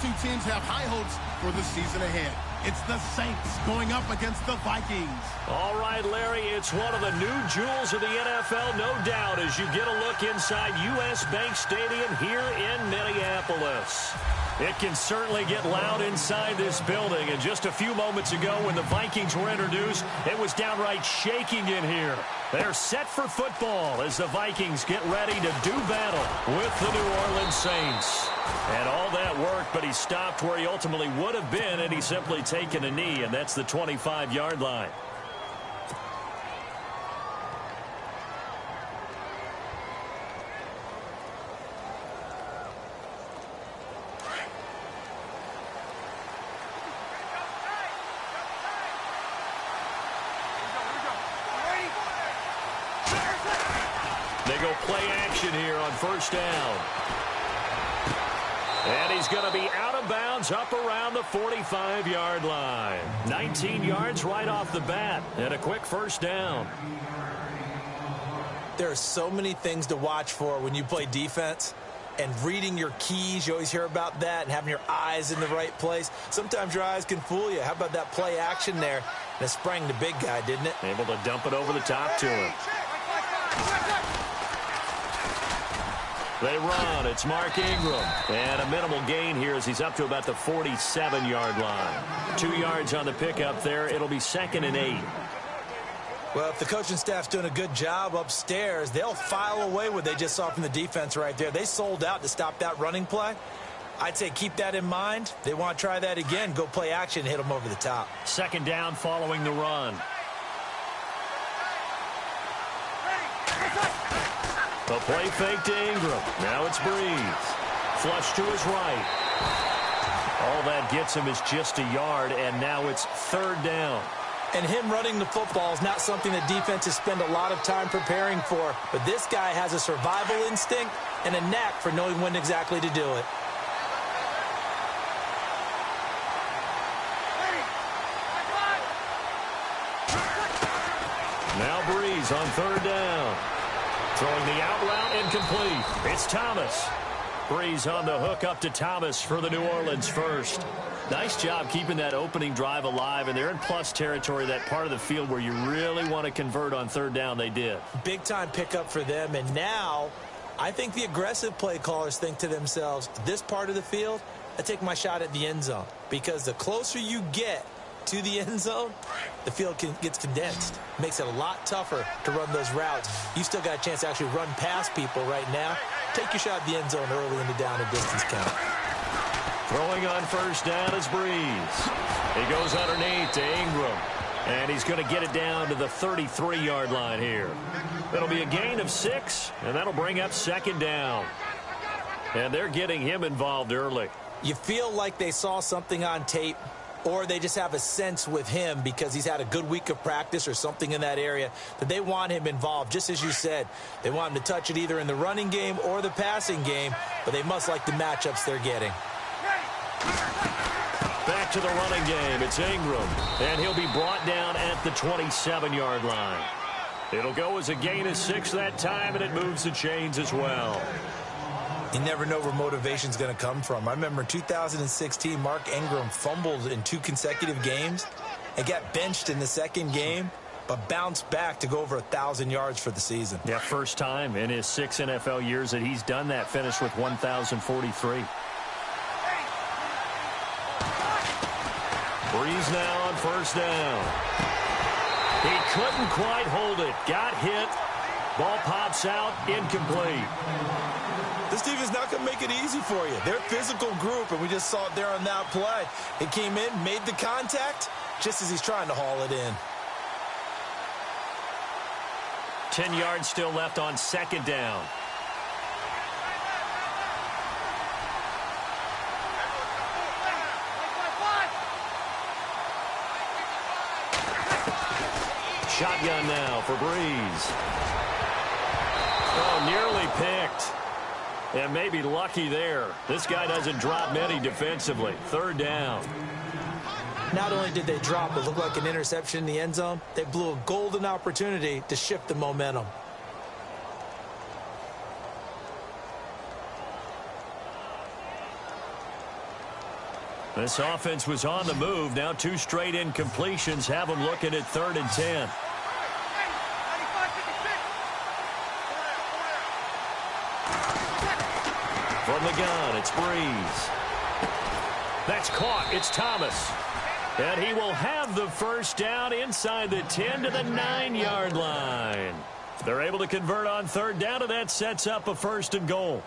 two teams have high hopes for the season ahead. It's the Saints going up against the Vikings. All right, Larry, it's one of the new jewels of the NFL, no doubt, as you get a look inside U.S. Bank Stadium here in Minneapolis. It can certainly get loud inside this building, and just a few moments ago when the Vikings were introduced, it was downright shaking in here. They're set for football as the Vikings get ready to do battle with the New Orleans Saints. And all that work, but he stopped where he ultimately would have been, and he's simply taken a knee, and that's the 25-yard line. They go play action here on first down. And he's going to be out of bounds up around the 45-yard line. 19 yards right off the bat and a quick first down. There are so many things to watch for when you play defense. And reading your keys, you always hear about that, and having your eyes in the right place. Sometimes your eyes can fool you. How about that play action there? And it sprang the big guy, didn't it? Able to dump it over the top to him. They run. It's Mark Ingram. And a minimal gain here as he's up to about the 47-yard line. 2 yards on the pickup there. It'll be 2nd and 8. Well, if the coaching staff's doing a good job upstairs, they'll file away what they just saw from the defense right there. They sold out to stop that running play. I'd say keep that in mind. They want to try that again. Go play action and hit them over the top. 2nd down following the run. The play fake to Ingram. Now it's Breeze. Flush to his right. All that gets him is just a yard, and now it's 3rd down. And him running the football is not something that defenses spend a lot of time preparing for. But this guy has a survival instinct and a knack for knowing when exactly to do it. Now Breeze on 3rd down. Throwing the out route incomplete. It's Thomas. Breeze on the hook up to Thomas for the New Orleans first. Nice job keeping that opening drive alive, and they're in plus territory, that part of the field where you really want to convert on 3rd down. They did. Big time pickup for them, and now I think the aggressive play callers think to themselves, this part of the field, I take my shot at the end zone, because the closer you get to the end zone, the field gets condensed. Makes it a lot tougher to run those routes. You still got a chance to actually run past people right now. Take your shot at the end zone early in the down and distance count. Throwing on 1st down is Breeze. He goes underneath to Ingram. And he's going to get it down to the 33-yard line here. It'll be a gain of 6, and that'll bring up 2nd down. And they're getting him involved early. You feel like they saw something on tape, or they just have a sense with him because he's had a good week of practice or something in that area that they want him involved. Just as you said, they want him to touch it either in the running game or the passing game, but they must like the matchups they're getting. Back to the running game. It's Ingram, and he'll be brought down at the 27-yard line. It'll go as a gain of 6 that time, and it moves the chains as well. You never know where motivation's going to come from. I remember in 2016, Mark Ingram fumbled in 2 consecutive games and got benched in the 2nd game, but bounced back to go over 1,000 yards for the season. Yeah, first time in his 6 NFL years that he's done that, finished with 1,043. Breeze now on 1st down. He couldn't quite hold it. Got hit. Ball pops out. Incomplete. This team is not going to make it easy for you. They're a physical group, and we just saw it there on that play. It came in, made the contact, just as he's trying to haul it in. 10 yards still left on 2nd down. Shotgun now for Breeze. Oh, nearly picked. And maybe lucky there. This guy doesn't drop many defensively. 3rd down. Not only did they drop what looked like an interception in the end zone, they blew a golden opportunity to shift the momentum. This offense was on the move. Now 2 straight incompletions have them looking at 3rd and 10. From the gun, it's Breeze. That's caught. It's Thomas. And he will have the first down inside the 10 to the 9-yard line. They're able to convert on 3rd down, and that sets up a 1st and goal.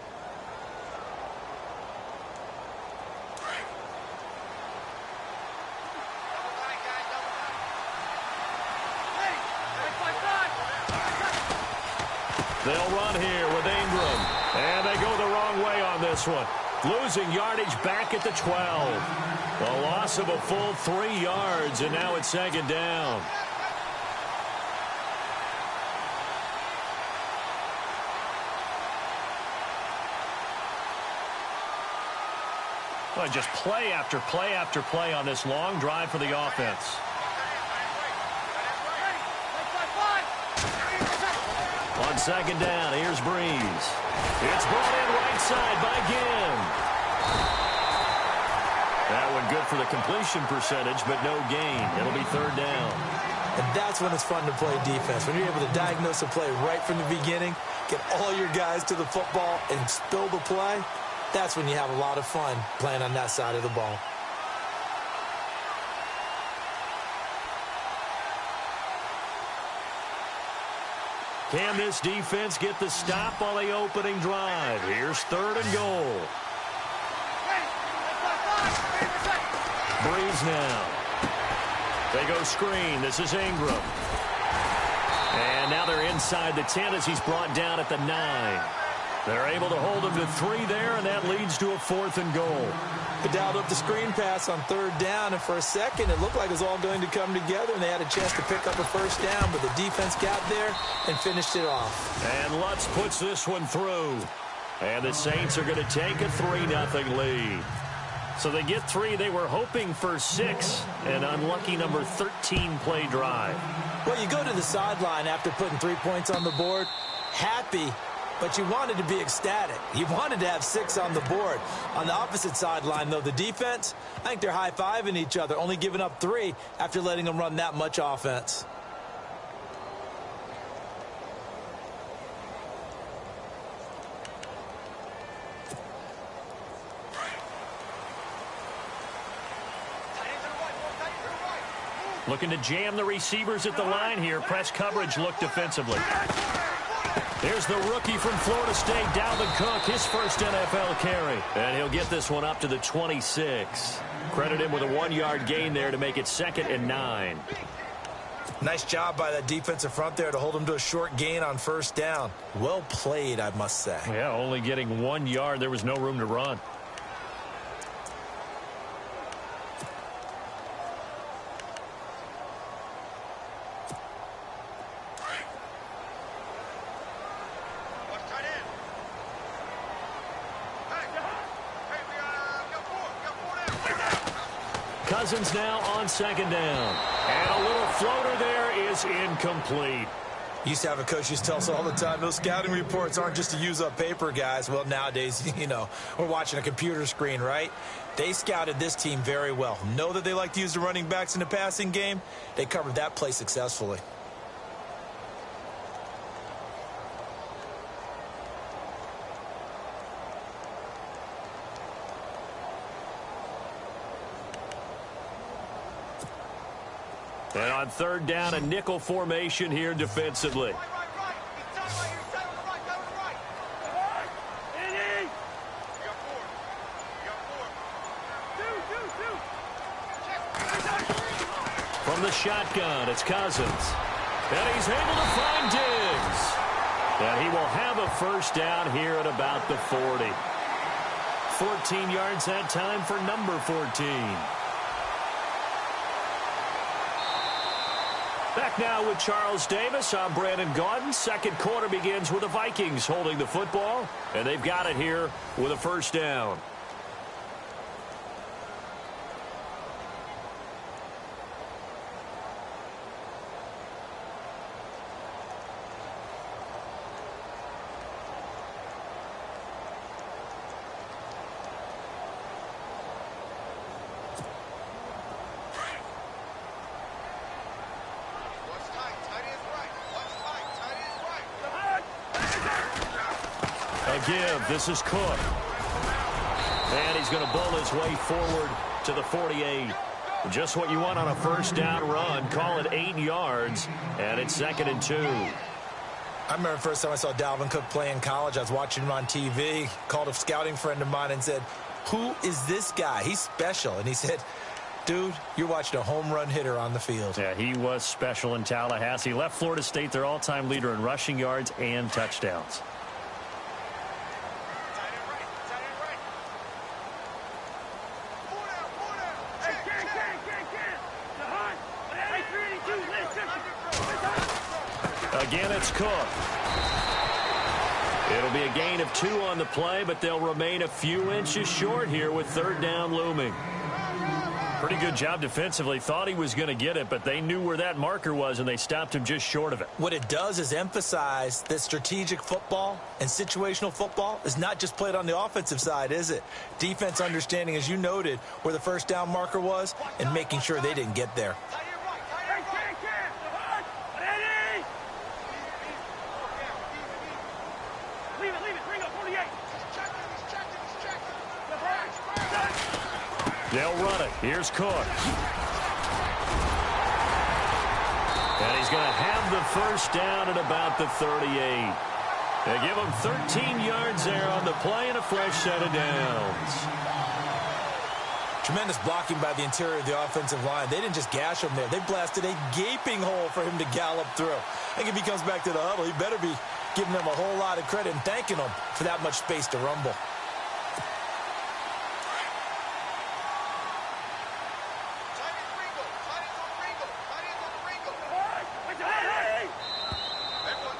They'll run here with Ingram. And they go the wrong way on this one. Losing yardage back at the 12. A loss of a full 3 yards, and now it's 2nd down. Well, just play after play after play on this long drive for the offense. On 2nd down, here's Breeze. It's brought in right side by Ginn. That one good for the completion percentage, but no gain. It'll be 3rd down. And that's when it's fun to play defense. When you're able to diagnose a play right from the beginning, get all your guys to the football, and spill the play, that's when you have a lot of fun playing on that side of the ball. Can this defense get the stop on the opening drive? Here's 3rd and goal. Breeze now. They go screen. This is Ingram. And now they're inside the 10 as he's brought down at the 9. They're able to hold him to 3 there, and that leads to a 4th and goal. They dialed up the screen pass on 3rd down, and for a second it looked like it was all going to come together, and they had a chance to pick up a 1st down, but the defense got there and finished it off. And Lutz puts this one through. And the Saints are going to take a 3-0 lead. So they get 3. They were hoping for 6. An unlucky number 13 play drive. Well, you go to the sideline after putting 3 points on the board, happy, but you wanted to be ecstatic. You wanted to have 6 on the board. On the opposite sideline, though, the defense, I think they're high-fiving each other, only giving up 3 after letting them run that much offense. Looking to jam the receivers at the line here. Press coverage look defensively. There's the rookie from Florida State, Dalvin Cook, his first NFL carry. And he'll get this one up to the 26. Credit him with a 1-yard gain there to make it 2nd and 9. Nice job by that defensive front there to hold him to a short gain on 1st down. Well played, I must say. Yeah, only getting 1 yard. There was no room to run. Cousins now on 2nd down. And a little floater there is incomplete. Used to have a coach used to tell us all the time, those scouting reports aren't just to use up paper, guys. Well, nowadays, you know, we're watching a computer screen, right? They scouted this team very well. Know that they like to use the running backs in the passing game. They covered that play successfully. And on 3rd down, a nickel formation here defensively. From the shotgun, it's Cousins. And he's able to find Diggs. And he will have a 1st down here at about the 40. 14 yards that time for number 14. Back now with Charles Davis. I'm Brandon Gaudin. 2nd quarter begins with the Vikings holding the football, and they've got it here with a 1st down. give. This is Cook. And he's going to bull his way forward to the 48. Just what you want on a first down run. Call it 8 yards, and it's 2nd and 2. I remember the first time I saw Dalvin Cook play in college. I was watching him on TV, called a scouting friend of mine and said, "Who is this guy? He's special." And he said, "Dude, you're watching a home run hitter on the field." Yeah, he was special in Tallahassee. Left Florida State their all-time leader in rushing yards and touchdowns. Again, it's Cook. It'll be a gain of 2 on the play, but they'll remain a few inches short here with 3rd down looming. Pretty good job defensively. Thought he was going to get it, but they knew where that marker was, and they stopped him just short of it. What it does is emphasize that strategic football and situational football is not just played on the offensive side, is it? Defense understanding, as you noted, where the first down marker was and making sure they didn't get there. They'll run it. Here's Cook. And he's going to have the first down at about the 38. They give him 13 yards there on the play and a fresh set of downs. Tremendous blocking by the interior of the offensive line. They didn't just gash him there. They blasted a gaping hole for him to gallop through. I think if he comes back to the huddle, he better be giving them a whole lot of credit and thanking them for that much space to rumble.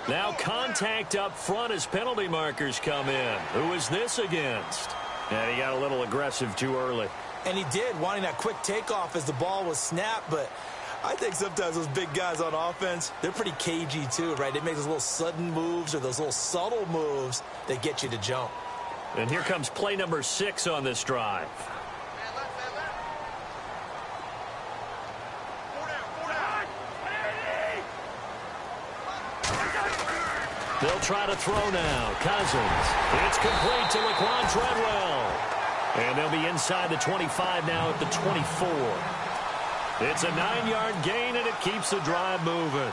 Now contact up front as penalty markers come in. Who is this against? Yeah, he got a little aggressive too early. And he did, wanting that quick takeoff as the ball was snapped. But I think sometimes those big guys on offense, they're pretty cagey too, right? They make those little sudden moves or those little subtle moves that get you to jump. And here comes play number 6 on this drive. They'll try to throw now. Cousins. It's complete to Laquan Treadwell. And they'll be inside the 25 now at the 24. It's a 9-yard gain, and it keeps the drive moving.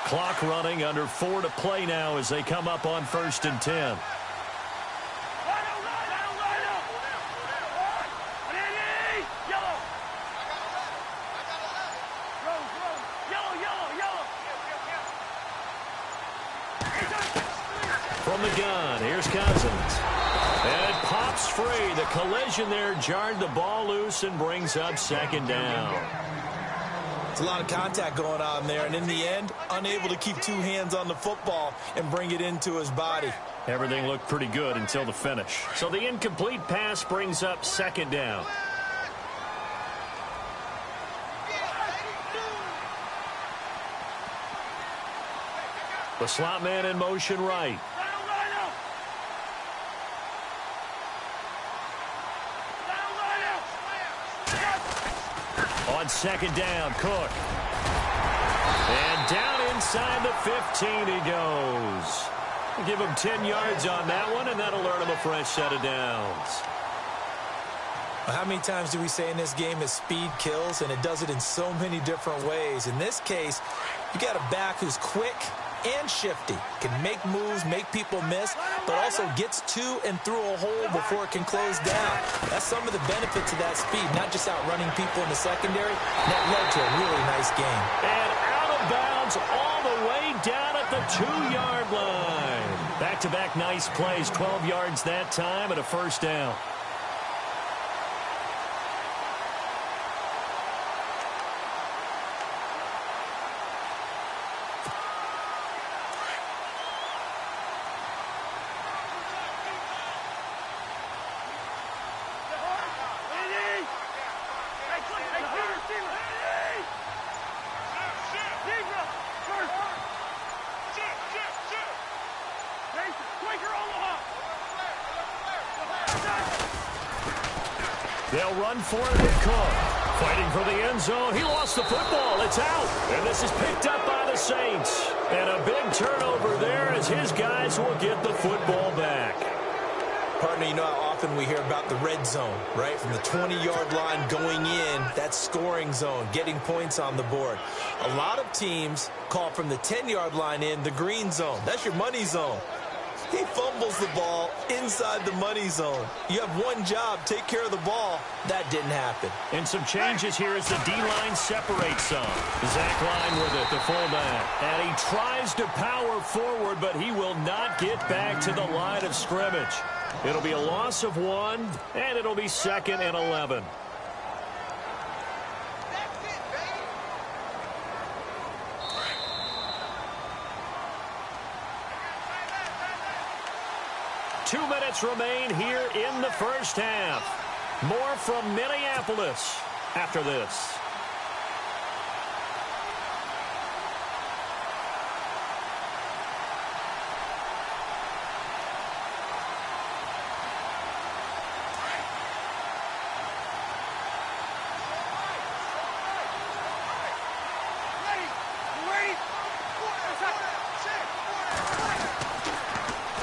Clock running, under 4 to play now as they come up on 1st and 10. From the gun, here's Cousins. And it pops free. The collision there jarred the ball loose and brings up 2nd down. It's a lot of contact going on there, and in the end, unable to keep 2 hands on the football and bring it into his body. Everything looked pretty good until the finish. So the incomplete pass brings up 2nd down. The slot man in motion right. On 2nd down, Cook. And down inside the 15 he goes. We'll give him 10 yards on that one, and that'll earn him a fresh set of downs. Well, how many times do we say in this game that speed kills, and it does it in so many different ways? In this case, you got a back who's quick and shifty, can make moves, make people miss, but also gets to and through a hole before it can close down. That's some of the benefits of that speed, not just outrunning people in the secondary. That led to a really nice game. And out of bounds all the way down at the 2-yard line. Back-to-back nice plays, 12 yards that time and a first down. They'll run for it with Cook. Fighting for the end zone. He lost the football. It's out. And this is picked up by the Saints. And a big turnover there as his guys will get the football back. Partner, you know how often we hear about the red zone, right? From the 20-yard line going in, that scoring zone, getting points on the board. A lot of teams call from the 10-yard line in the green zone. That's your money zone. He fumbles the ball inside the money zone. You have one job, take care of the ball. That didn't happen. And some changes here as the D-line separates some. Zach Line with it, the fullback. And he tries to power forward, but he will not get back to the line of scrimmage. It'll be a loss of 1, and it'll be 2nd and 11. Two minutes remain here in the first half. More from Minneapolis after this.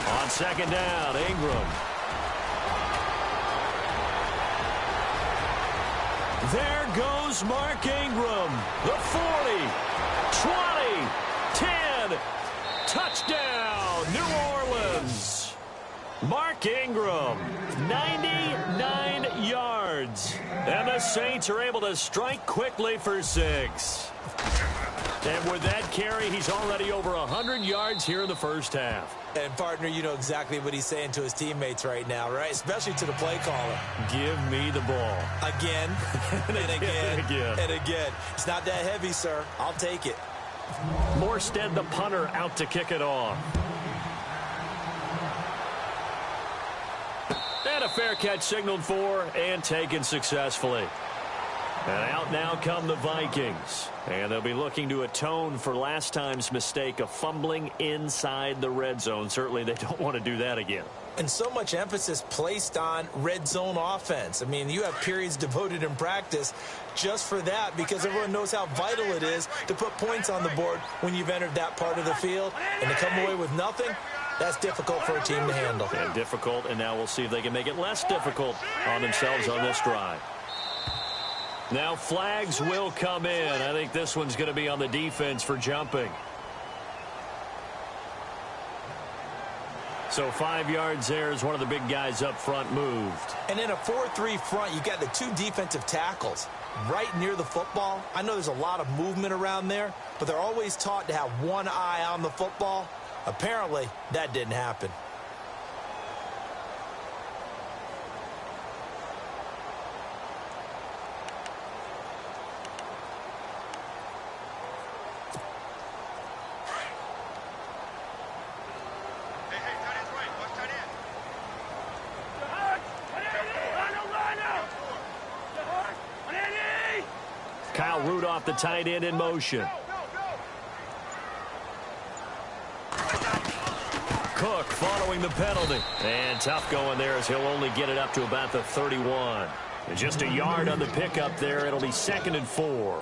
On second down, Ingram. There goes Mark Ingram. The 40, 20, 10. Touchdown, New Orleans. Mark Ingram, 99 yards. And the Saints are able to strike quickly for 6. And with that carry, he's already over 100 yards here in the first half. And, partner, you know exactly what he's saying to his teammates right now, right? Especially to the play caller. Give me the ball. Again, and again, and again. and again. It's not that heavy, sir. I'll take it. Morstead, the punter, out to kick it off. And a fair catch signaled for and taken successfully. And out now come the Vikings. And they'll be looking to atone for last time's mistake of fumbling inside the red zone. Certainly they don't want to do that again. And so much emphasis placed on red zone offense. I mean, you have periods devoted in practice just for that because everyone knows how vital it is to put points on the board when you've entered that part of the field. And to come away with nothing, that's difficult for a team to handle. And difficult, and now we'll see if they can make it less difficult on themselves on this drive. Now flags will come in. I think this one's going to be on the defense for jumping. So 5 yards there as one of the big guys up front moved. And in a 4-3 front, you got the two defensive tackles right near the football. I know there's a lot of movement around there, but they're always taught to have one eye on the football. Apparently, that didn't happen. Kyle Rudolph, the tight end, in motion. Cook following the penalty. And tough going there as he'll only get it up to about the 31. And just a yard on the pickup there. It'll be 2nd and 4.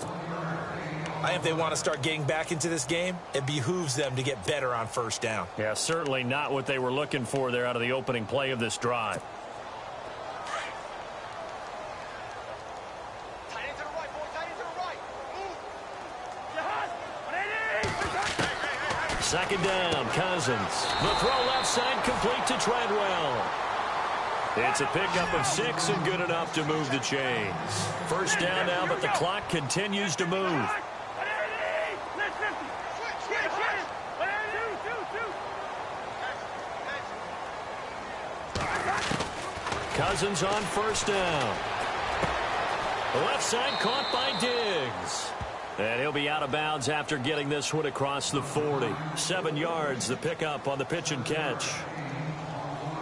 I think if they want to start getting back into this game, it behooves them to get better on first down. Yeah, certainly not what they were looking for there out of the opening play of this drive. Second down, Cousins. The throw left side complete to Treadwell. It's a pickup of 6 and good enough to move the chains. First down now, but the clock continues to move. Cousins on first down. The left side caught by Diggs. And he'll be out of bounds after getting this one across the 40. 7 yards, the pickup on the pitch and catch.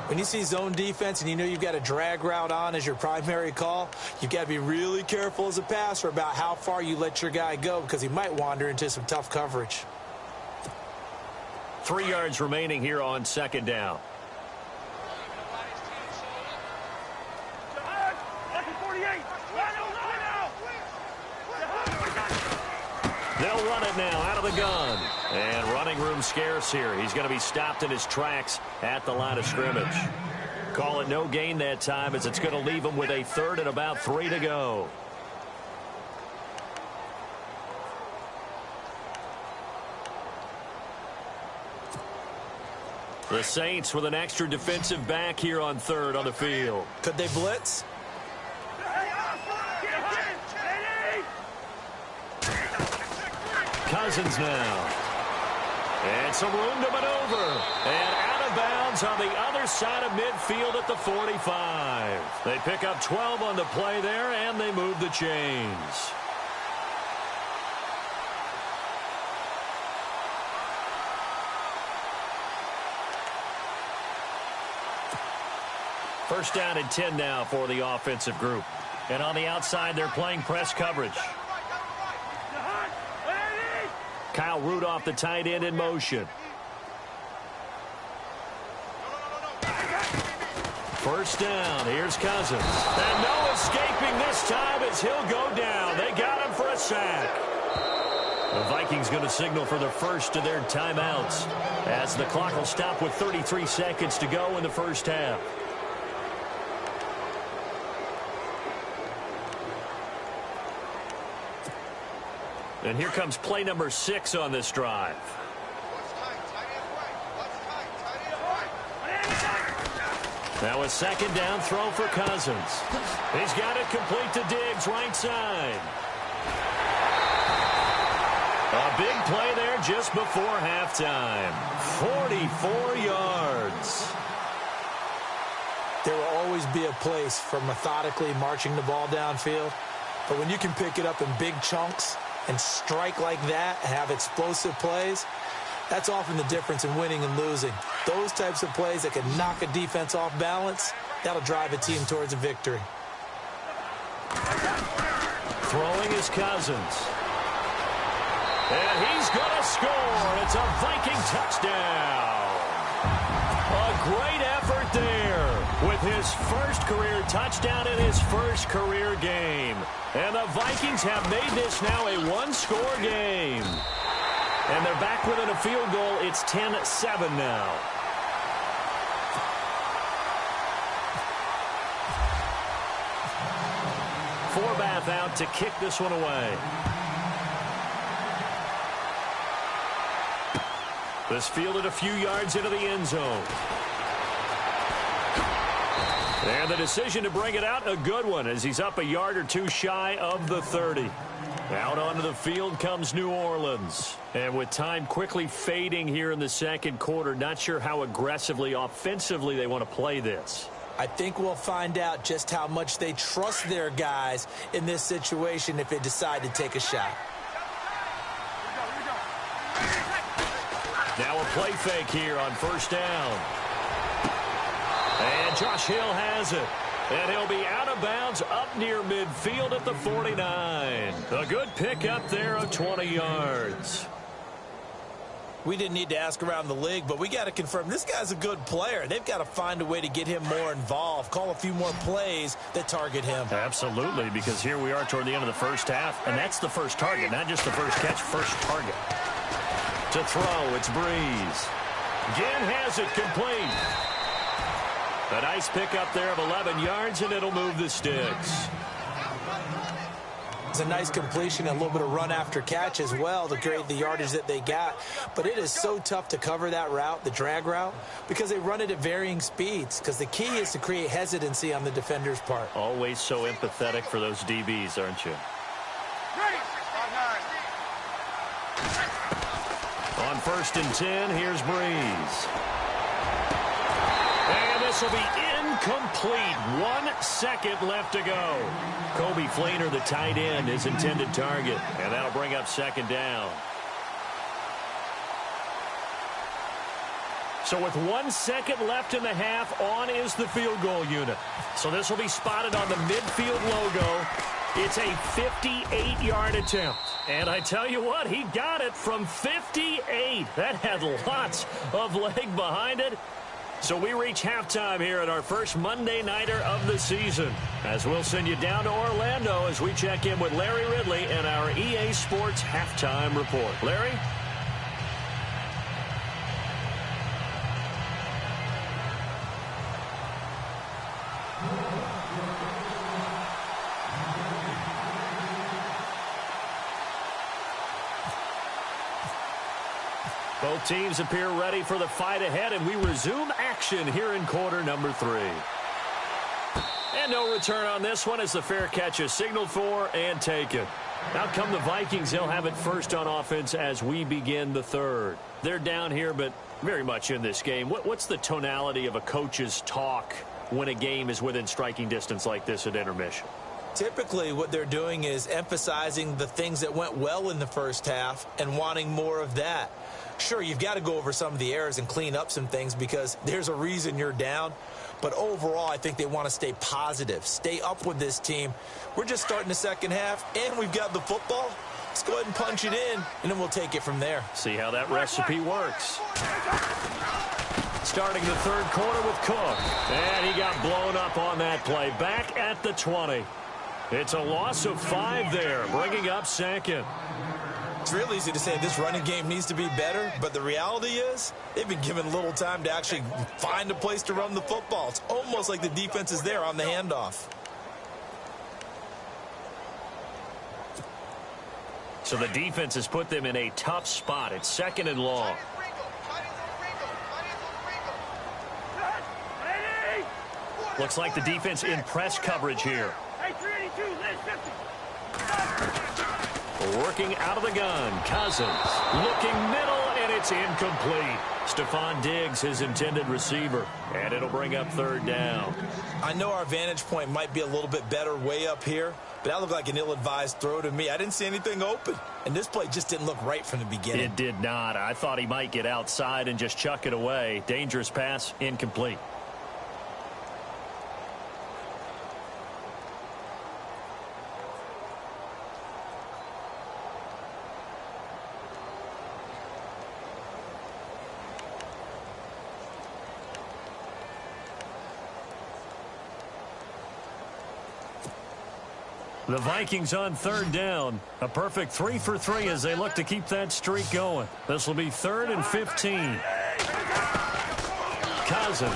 When you see zone defense and you know you've got a drag route on as your primary call, you've got to be really careful as a passer about how far you let your guy go because he might wander into some tough coverage. 3 yards remaining here on second down. the gun. And running room scarce here. He's going to be stopped in his tracks at the line of scrimmage. Call it no gain that time, as it's going to leave him with a third and about 3 to go. The Saints with an extra defensive back here on third on the field. Could they blitz? Cousins now. And some room to maneuver. And out of bounds on the other side of midfield at the 45. They pick up 12 on the play there, and they move the chains. First down and 10 now for the offensive group. And on the outside, they're playing press coverage. Kyle Rudolph, the tight end, in motion. First down. Here's Cousins. And no escaping this time as he'll go down. They got him for a sack. The Vikings going to signal for the first of their timeouts, as the clock will stop with 33 seconds to go in the first half. And here comes play number 6 on this drive. Now a second down throw for Cousins. He's got it complete to Diggs, right side. A big play there just before halftime. 44 yards. There will always be a place for methodically marching the ball downfield. But when you can pick it up in big chunks and strike like that, have explosive plays, that's often the difference in winning and losing. Those types of plays that can knock a defense off balance, that'll drive a team towards a victory. Throwing is Cousins. And he's going to score. It's a Viking touchdown. A great effort there with his first career touchdown in his first career game. And the Vikings have made this now a one-score game. And they're back within a field goal. It's 10-7 now. Forbath out to kick this one away. This fielded a few yards into the end zone. And the decision to bring it out, a good one, as he's up a yard or two shy of the 30. Out onto the field comes New Orleans. And with time quickly fading here in the second quarter, not sure how aggressively, offensively they want to play this. I think we'll find out just how much they trust their guys in this situation if they decide to take a shot. Now a play fake here on first down. And Josh Hill has it. And he'll be out of bounds up near midfield at the 49. A good pickup there of 20 yards. We didn't need to ask around the league, but we got to confirm this guy's a good player. They've got to find a way to get him more involved, call a few more plays that target him. Absolutely, because here we are toward the end of the first half, and that's the first target, not just the first catch, first target. To throw, it's Breeze. Again has it complete. A nice pickup there of 11 yards, and it'll move the sticks. It's a nice completion and a little bit of run after catch as well to create the yardage that they got. But it is so tough to cover that route, the drag route, because they run it at varying speeds. Because the key is to create hesitancy on the defender's part. Always so empathetic for those DBs, aren't you? On first and 10, here's Breeze. And this will be incomplete. 1 second left to go. Kobe Fleener, the tight end, his intended target. And that'll bring up second down. So with 1 second left in the half, on is the field goal unit. So this will be spotted on the midfield logo. It's a 58-yard attempt. And I tell you what, he got it from 58. That had lots of leg behind it. So we reach halftime here at our first Monday Nighter of the season, as we'll send you down to Orlando as we check in with Larry Ridley and our EA Sports Halftime Report. Larry? Both teams appear ready for the fight ahead, and we resume action here in quarter number 3. And no return on this one as the fair catch is signaled for and taken. Out come the Vikings. They'll have it first on offense as we begin the third. They're down here, but very much in this game. What's the tonality of a coach's talk when a game is within striking distance like this at intermission? Typically, what they're doing is emphasizing the things that went well in the first half and wanting more of that. Sure, you've got to go over some of the errors and clean up some things because there's a reason you're down. But overall, I think they want to stay positive, stay up with this team. We're just starting the second half, and we've got the football. Let's go ahead and punch it in, and then we'll take it from there. See how that recipe works. Starting the third quarter with Cook. And he got blown up on that play. Back at the 20. It's a loss of 5 there, bringing up second. It's real easy to say this running game needs to be better, but the reality is they've been given little time to actually find a place to run the football. It's almost like the defense is there on the handoff. So the defense has put them in a tough spot. It's 2nd and long. Looks like the defense in press coverage here. Working out of the gun. Cousins looking middle, and it's incomplete. Stephon Diggs, his intended receiver, and it'll bring up 3rd down. I know our vantage point might be a little bit better way up here, but that looked like an ill-advised throw to me. I didn't see anything open, and this play just didn't look right from the beginning. It did not. I thought he might get outside and just chuck it away. Dangerous pass, incomplete. The Vikings on 3rd down. A perfect 3 for 3 as they look to keep that streak going. This will be 3rd and 15. Cousins.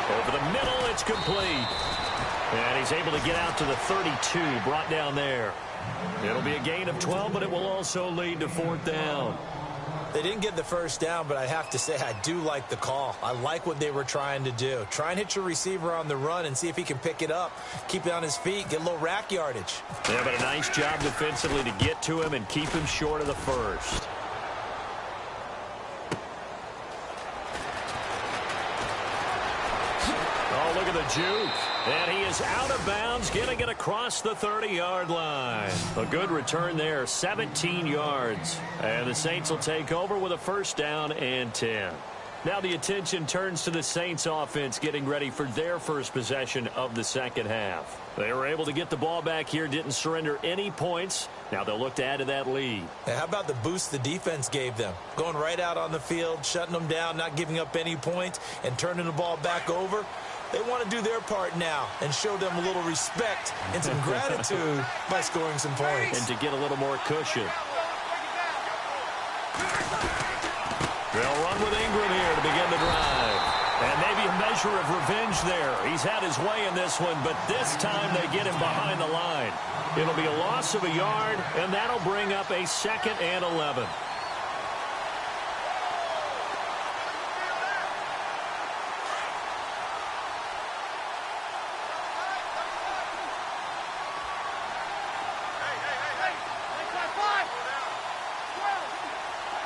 Over the middle, it's complete. And he's able to get out to the 32, brought down there. It'll be a gain of 12, but it will also lead to 4th down. They didn't get the first down, but I have to say I do like the call. I like what they were trying to do. Try and hit your receiver on the run and see if he can pick it up, keep it on his feet, get a little rack yardage. Yeah, but a nice job defensively to get to him and keep him short of the first. Oh, look at the juke. And he is out of bounds, getting it across the 30-yard line. A good return there, 17 yards. And the Saints will take over with a 1st down and 10. Now the attention turns to the Saints offense getting ready for their first possession of the second half. They were able to get the ball back here, didn't surrender any points. Now they'll look to add to that lead. Now, how about the boost the defense gave them? Going right out on the field, shutting them down, not giving up any points, and turning the ball back over. They want to do their part now and show them a little respect and some gratitude by scoring some points. And to get a little more cushion. They'll run with Ingram here to begin the drive. And maybe a measure of revenge there. He's had his way in this one, but this time they get him behind the line. It'll be a loss of a yard, and that'll bring up a 2nd and 11.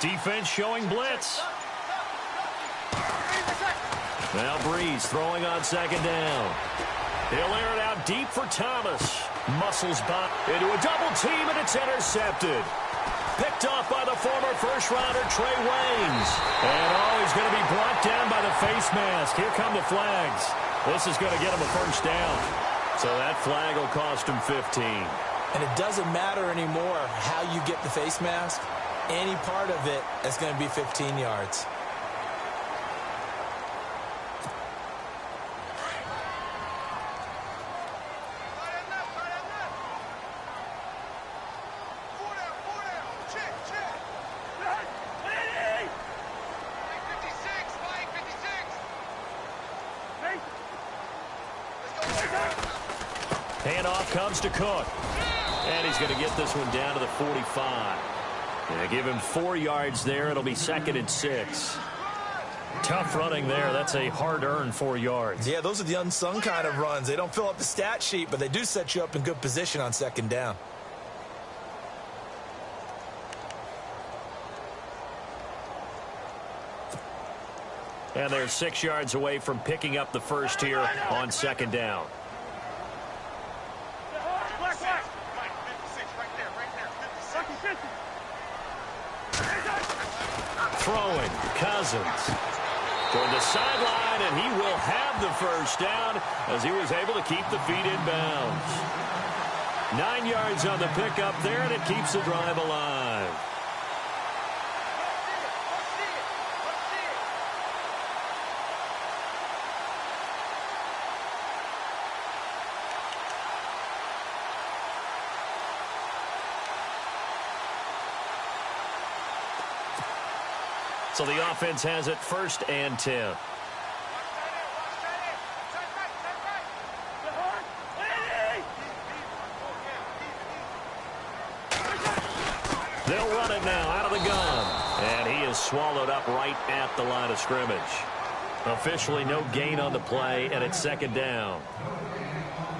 Defense showing blitz. Now Breeze throwing on 2nd down. He'll air it out deep for Thomas. Muscles back into a double team, and it's intercepted. Picked off by the former first-rounder Trey Waynes. And he's going to be brought down by the face mask. Here come the flags. This is going to get him a 1st down. So that flag will cost him 15. And it doesn't matter anymore how you get the face mask. Any part of it is going to be 15 yards. Handoff comes to Cook. And he's going to get this one down to the 45. Yeah, give him 4 yards there. It'll be 2nd and 6. Tough running there. That's a hard-earned 4 yards. Yeah, those are the unsung kind of runs. They don't fill up the stat sheet, but they do set you up in good position on 2nd down. And they're 6 yards away from picking up the first here on 2nd down. Throwing, Cousins toward the sideline, and he will have the first down as he was able to keep the feet in bounds. 9 yards on the pickup there, and it keeps the drive alive. So the offense has it 1st and 10. They'll run it now out of the gun. And he is swallowed up right at the line of scrimmage. Officially no gain on the play, and it's 2nd down.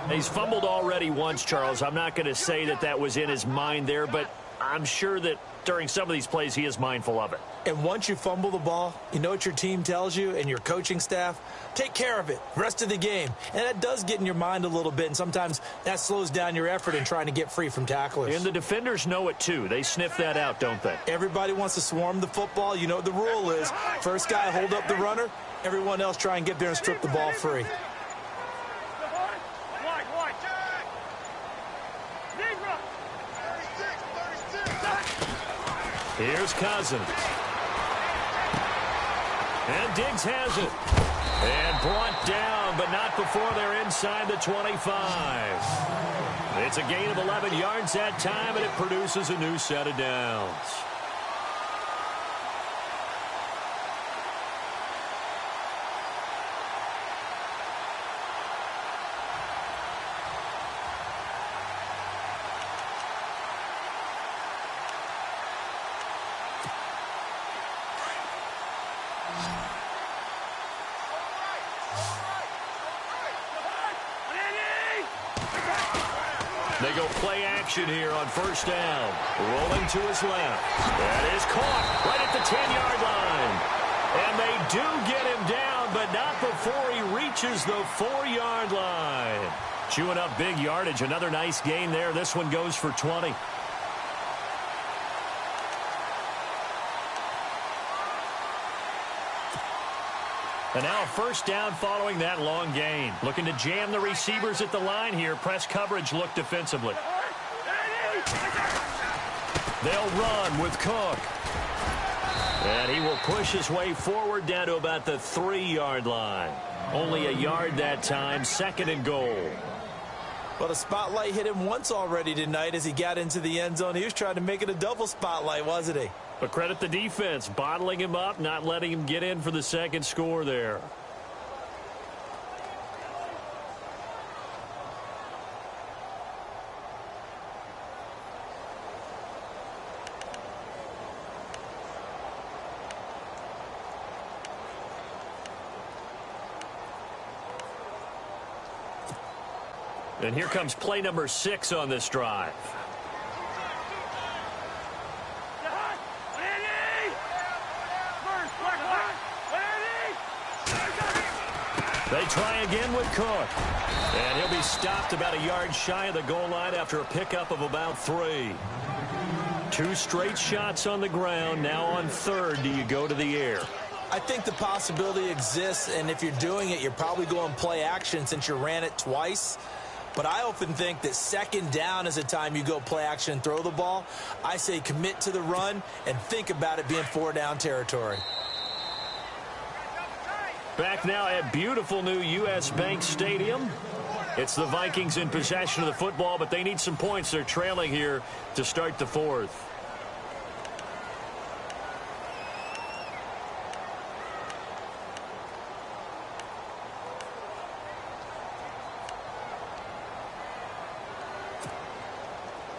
He's fumbled already once, Charles. I'm not going to say that that was in his mind there, but I'm sure that during some of these plays he is mindful of it. And once you fumble the ball, you know what your team tells you and your coaching staff? Take care of it rest of the game. And that does get in your mind a little bit, and sometimes that slows down your effort in trying to get free from tacklers. And the defenders know it too. They sniff that out, don't they? Everybody wants to swarm the football. You know what the rule is. First guy hold up the runner. Everyone else try and get there and strip the ball free. Here's Cousins. And Diggs has it. And brought down, but not before they're inside the 25. It's a gain of 11 yards that time, and it produces a new set of downs. They go play action here on 1st down. Rolling to his left. That is caught right at the 10-yard line. And they do get him down, but not before he reaches the 4-yard line. Chewing up big yardage. Another nice gain there. This one goes for 20. And now a 1st down following that long gain. Looking to jam the receivers at the line here. Press coverage look defensively. They'll run with Cook. And he will push his way forward down to about the 3-yard line. Only a yard that time. 2nd and goal. Well, the spotlight hit him once already tonight as he got into the end zone. He was trying to make it a double spotlight, wasn't he? But credit the defense, bottling him up, not letting him get in for the 2nd score there. And here comes play number 6 on this drive. They try again with Cook. And he'll be stopped about a yard shy of the goal line after a pickup of about 3. 2 straight shots on the ground. Now on 3rd, do you go to the air? I think the possibility exists, and if you're doing it, you're probably going play action since you ran it twice. But I often think that 2nd down is the time you go play action and throw the ball. I say commit to the run and think about it being 4-down territory. Back now at beautiful new U.S. Bank Stadium. It's the Vikings in possession of the football, but they need some points. They're trailing here to start the 4th.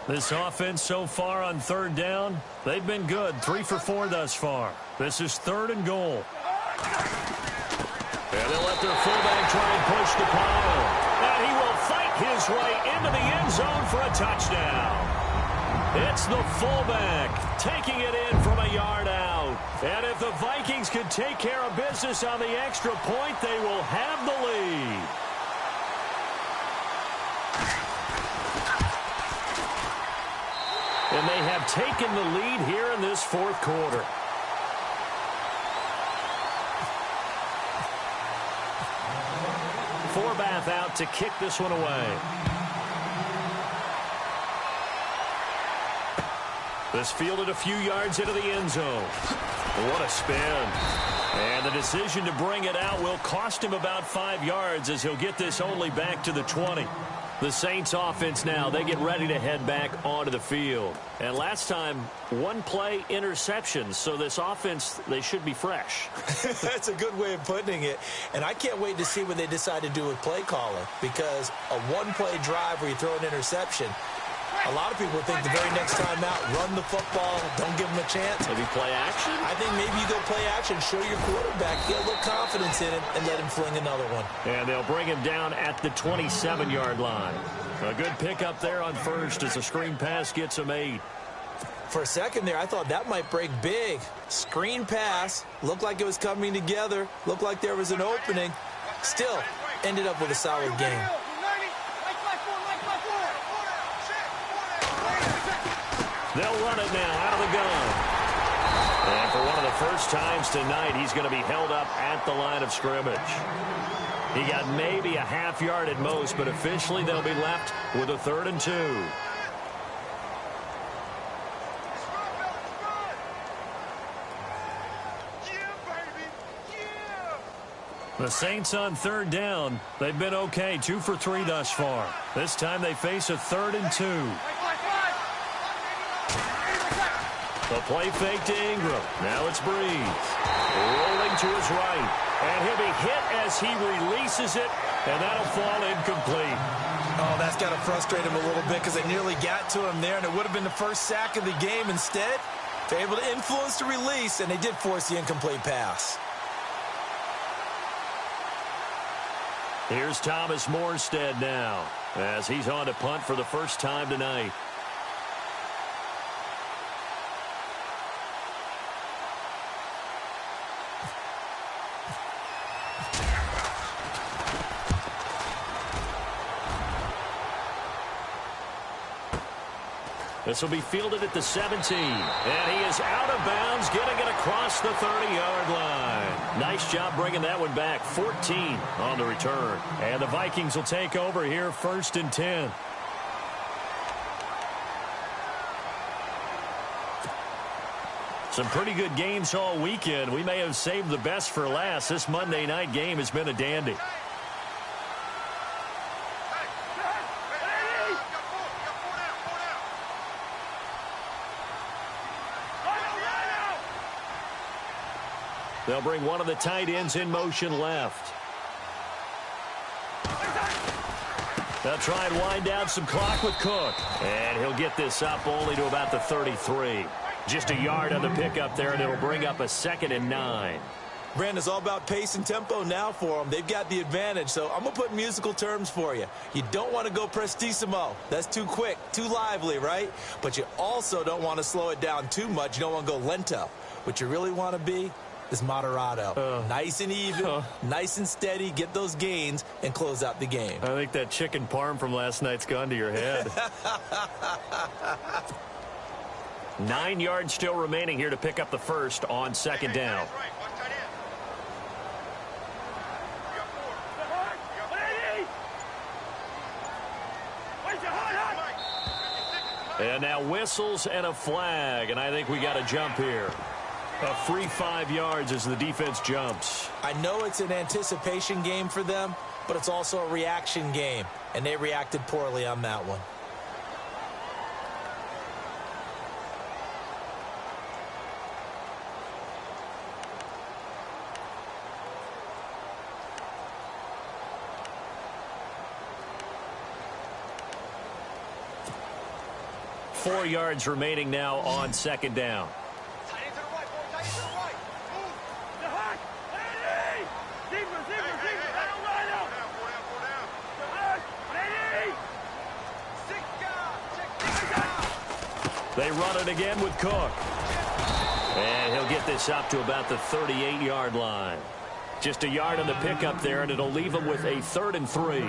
This offense so far on third down, they've been good. 3 for 4 thus far. This is 3rd and goal. And they'll let their fullback try and push the pile. And he will fight his way into the end zone for a touchdown. It's the fullback taking it in from a yard out. And if the Vikings could take care of business on the extra point, they will have the lead. And they have taken the lead here in this 4th quarter. Forbath out to kick this one away. This fielded a few yards into the end zone. What a spin. And the decision to bring it out will cost him about 5 yards as he'll get this only back to the 20. The Saints offense now, they get ready to head back onto the field. And last time, 1 play interceptions, so this offense, they should be fresh. That's a good way of putting it. And I can't wait to see what they decide to do with play calling, because a 1-play drive where you throw an interception, a lot of people think the very next time out, run the football, don't give them a chance. Maybe play action? I think maybe you go play action, show your quarterback, get a little confidence in him, and let him fling another one. And they'll bring him down at the 27-yard line. A good pickup there on first as the screen pass gets him 8. For a second there, I thought that might break big. Screen pass, looked like it was coming together, looked like there was an opening. Still, ended up with a solid game. They'll run it now out of the gun. And for one of the first times tonight, he's going to be held up at the line of scrimmage. He got maybe a half yard at most, but officially they'll be left with a 3rd and 2. The Saints on 3rd down. They've been okay, 2 for 3 thus far. This time they face a 3rd and 2. The play fake to Ingram. Now it's Breeze. Rolling to his right. And he'll be hit as he releases it, and that'll fall incomplete. Oh, that's got to frustrate him a little bit because they nearly got to him there, and it would have been the first sack of the game. Instead, they're able to influence the release, and they did force the incomplete pass. Here's Thomas Morstead now as he's on to punt for the first time tonight. This will be fielded at the 17. And he is out of bounds, getting it across the 30-yard line. Nice job bringing that one back. 14 on the return. And the Vikings will take over here, 1st and 10. Some pretty good games all weekend. We may have saved the best for last. This Monday night game has been a dandy. They'll bring one of the tight ends in motion left. They'll try and wind down some clock with Cook. And he'll get this up only to about the 33. Just a yard on the pickup there, and it'll bring up a 2nd and 9. Brandon, it's all about pace and tempo now for them. They've got the advantage, so I'm going to put musical terms for you. You don't want to go prestissimo. That's too quick, too lively, right? But you also don't want to slow it down too much. You don't want to go lento. What you really want to be is moderato. Nice and even, nice and steady, get those gains, and close out the game. I think that chicken parm from last night's gone to your head. 9 yards still remaining here to pick up the first on 2nd down. And now whistles and a flag, and I think we got a jump here. A free 5 yards as the defense jumps. I know it's an anticipation game for them, but it's also a reaction game, and they reacted poorly on that one. 4 yards remaining now on second down. They run it again with Cook. And he'll get this up to about the 38-yard line. Just a yard on the pickup there, and it'll leave him with a 3rd and 3.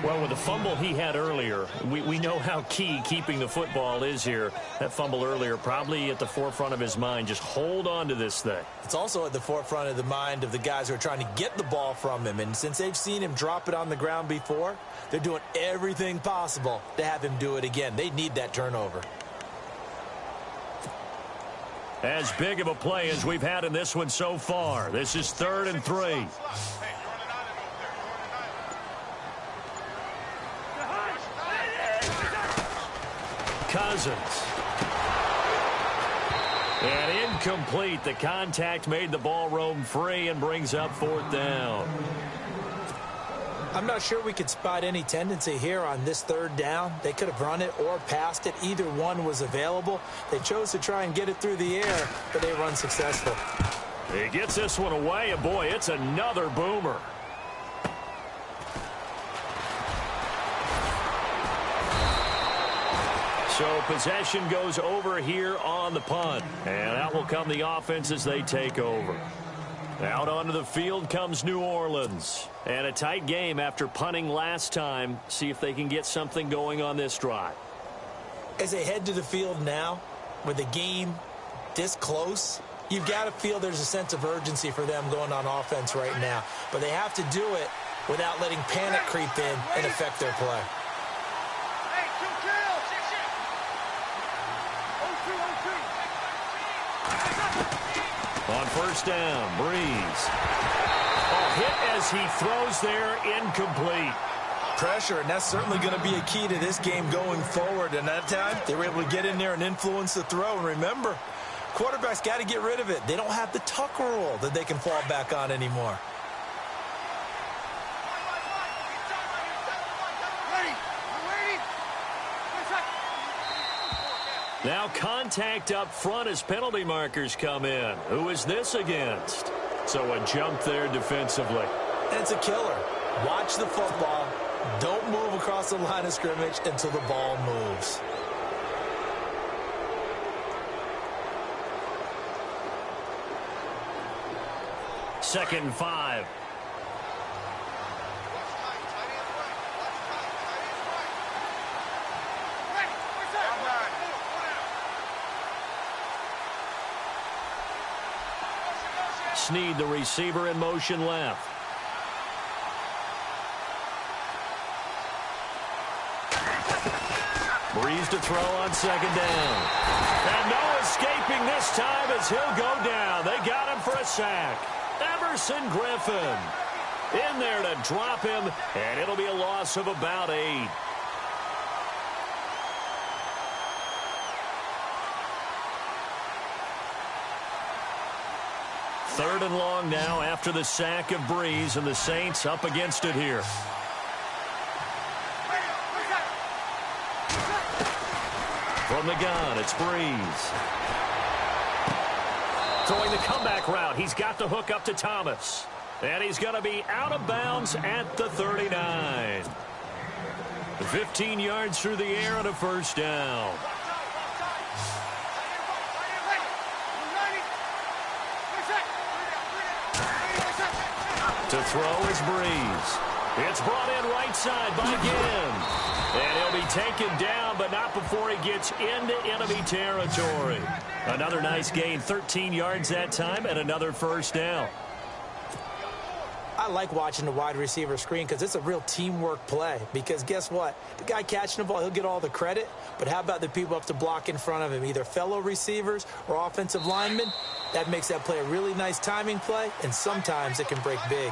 Well, with the fumble he had earlier, we know how key keeping the football is here. That fumble earlier probably at the forefront of his mind. Just hold on to this thing. It's also at the forefront of the mind of the guys who are trying to get the ball from him. And since they've seen him drop it on the ground before, they're doing everything possible to have him do it again. They need that turnover. As big of a play as we've had in this one so far. This is 3rd and 3. Cousins. And incomplete. The contact made the ball roam free and brings up 4th down. I'm not sure we could spot any tendency here on this 3rd down. They could have run it or passed it. Either one was available. They chose to try and get it through the air, but they were unsuccessful. He gets this one away, and boy, it's another boomer. So possession goes over here on the punt, and out will come the offense as they take over. Out onto the field comes New Orleans. And a tight game after punting last time. See if they can get something going on this drive. As they head to the field now, with the game this close, you've got to feel there's a sense of urgency for them going on offense right now. But they have to do it without letting panic creep in and affect their play. On first down, Breeze. Oh, hit as he throws there, incomplete. Pressure, and that's certainly going to be a key to this game going forward. And that time, they were able to get in there and influence the throw. And remember, quarterbacks got to get rid of it. They don't have the tuck rule that they can fall back on anymore. Now contact up front as penalty markers come in. Who is this against? So a jump there defensively. And it's a killer. Watch the football. Don't move across the line of scrimmage until the ball moves. Second and 5. Snead, the receiver, in motion left. Breeze to throw on second down. And no escaping this time as he'll go down. They got him for a sack. Emerson Griffin in there to drop him, and it'll be a loss of about 8. Third and long now after the sack of Breeze, and the Saints up against it here. From the gun, it's Breeze. Throwing the comeback route. He's got the hook up to Thomas. And he's going to be out of bounds at the 39. 15 yards through the air and a first down. To throw is Breeze. It's brought in right side by Ginn. And he'll be taken down, but not before he gets into enemy territory. Another nice gain, 13 yards that time, and another first down. I like watching the wide receiver screen because it's a real teamwork play. Because guess what? The guy catching the ball, he'll get all the credit. But how about the people up to block in front of him, either fellow receivers or offensive linemen? That makes that play a really nice timing play, and sometimes it can break big.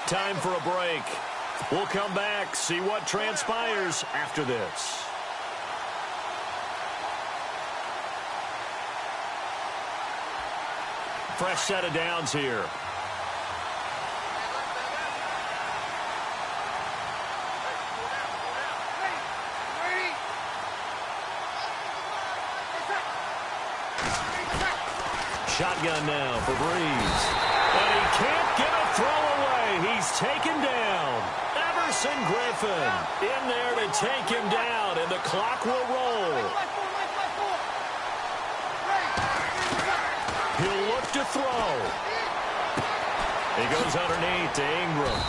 Time for a break. We'll come back, see what transpires after this. Fresh set of downs here. shotgun now for Breeze. And he can't get a throw away. He's taken down. Everson Griffin in there to take him down, and the clock will roll. He'll look to throw. He goes underneath to Ingram.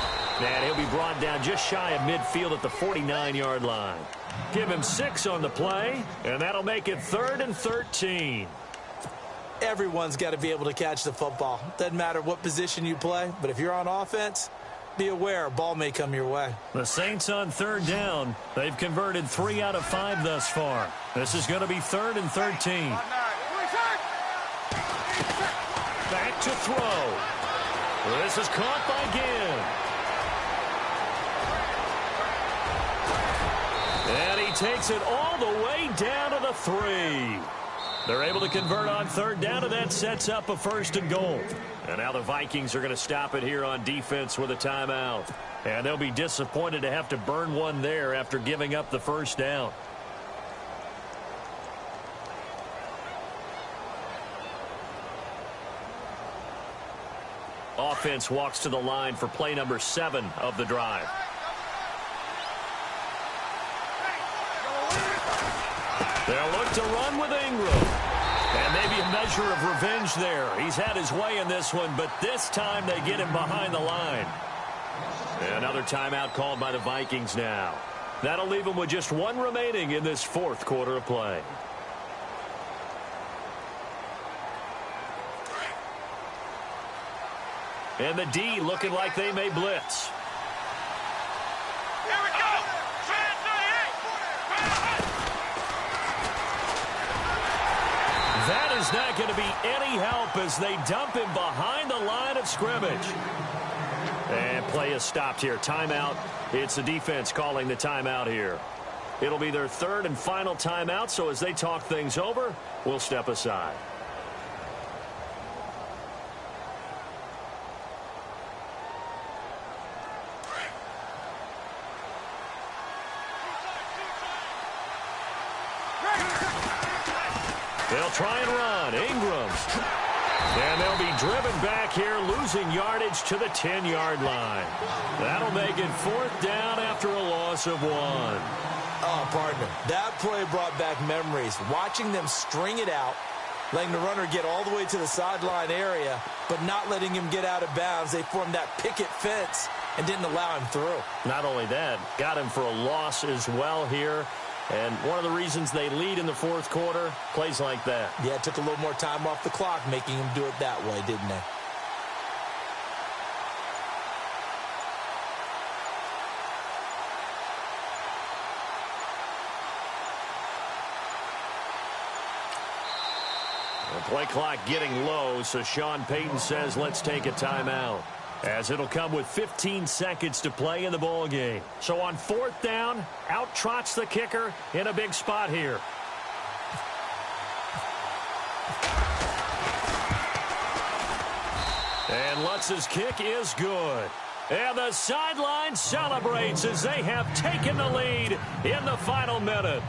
And he'll be brought down just shy of midfield at the 49-yard line. Give him 6 on the play, and that'll make it 3rd and 13. Everyone's got to be able to catch the football. Doesn't matter what position you play, but if you're on offense, be aware a ball may come your way. The Saints on 3rd down. They've converted 3 out of 5 thus far. This is going to be 3rd and 13. Back to throw. This is caught by Ginn. And he takes it all the way down to the 3. They're able to convert on 3rd down, and that sets up a 1st and goal. And now the Vikings are going to stop it here on defense with a timeout. And they'll be disappointed to have to burn one there after giving up the 1st down. Offense walks to the line for play number 7 of the drive. They'll look to run with Ingram. And maybe a measure of revenge there. He's had his way in this one, but this time they get him behind the line. Another timeout called by the Vikings now. That'll leave them with just 1 remaining in this 4th quarter of play. And the D looking like they may blitz. That is not going to be any help as they dump him behind the line of scrimmage. And play is stopped here. Timeout. It's the defense calling the timeout here. It'll be their 3rd and final timeout, so as they talk things over, we'll step aside. They'll try and run. Ingram. And they'll be driven back here, losing yardage to the 10-yard line. That'll make it 4th down after a loss of 1. Oh, partner, that play brought back memories. Watching them string it out, letting the runner get all the way to the sideline area, but not letting him get out of bounds. They formed that picket fence and didn't allow him through. Not only that, got him for a loss as well here. And one of the reasons they lead in the 4th quarter, plays like that. Yeah, it took a little more time off the clock, making him do it that way, didn't they? The play clock getting low, so Sean Payton says, let's take a timeout. As it'll come with 15 seconds to play in the ball game. So on 4th down, out trots the kicker in a big spot here. And Lutz's kick is good. And the sideline celebrates as they have taken the lead in the final minute.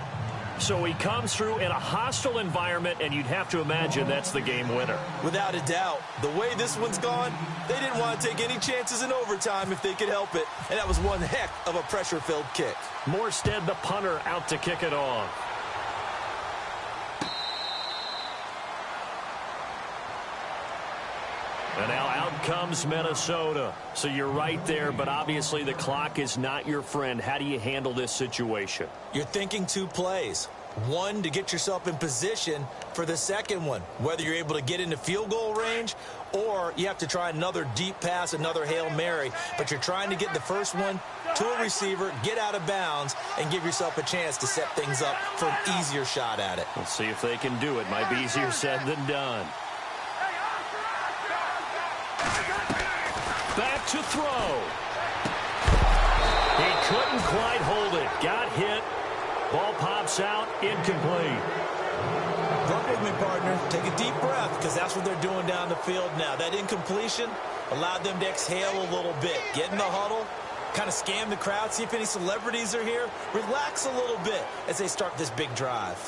So he comes through in a hostile environment, and you'd have to imagine that's the game winner. Without a doubt. The way this one's gone, they didn't want to take any chances in overtime if they could help it. And that was one heck of a pressure-filled kick. Morstead, the punter, out to kick it off. And now out comes Minnesota. So you're right there, but obviously the clock is not your friend. How do you handle this situation? You're thinking 2 plays. One, to get yourself in position for the second one, whether you're able to get into field goal range or you have to try another deep pass, another Hail Mary. But you're trying to get the first one to a receiver, get out of bounds, and give yourself a chance to set things up for an easier shot at it. Let's see if they can do it. Might be easier said than done. Back to throw. He couldn't quite hold it. Got hit. Ball pops out. Incomplete. Work with me, partner. Take a deep breath, because that's what they're doing down the field now. That incompletion allowed them to exhale a little bit. Get in the huddle. Kind of scan the crowd. See if any celebrities are here. Relax a little bit as they start this big drive.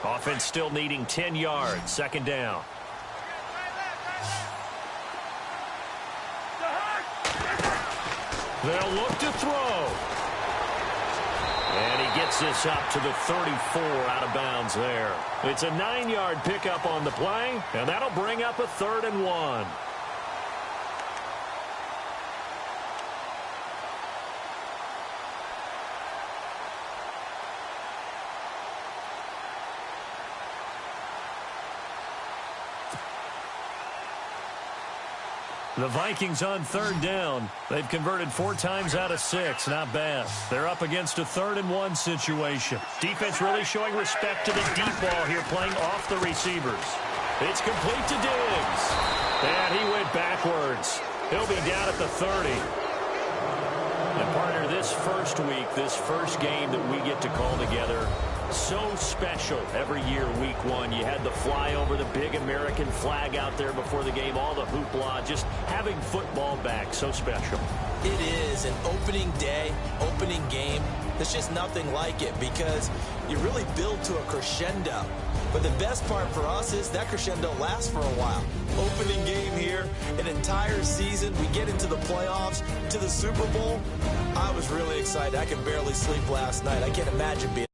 Offense still needing 10 yards. Second down. They'll look to throw. And he gets this up to the 34 out of bounds there. It's a 9-yard pickup on the play, and that'll bring up a 3rd and 1. The Vikings on 3rd down. They've converted 4 times out of 6. Not bad. They're up against a 3rd and 1 situation. Defense really showing respect to the deep ball here, playing off the receivers. It's complete to Diggs. And he went backwards. He'll be down at the 30. And partner, this first week, this first game that we get to call together, so special every year, week 1. You had the flyover, the big American flag out there before the game, all the hoopla, just having football back, so special. It is an opening day, opening game. There's just nothing like it because you really build to a crescendo. But the best part for us is that crescendo lasts for a while. Opening game here, an entire season. We get into the playoffs, to the Super Bowl. I was really excited. I could barely sleep last night. I can't imagine being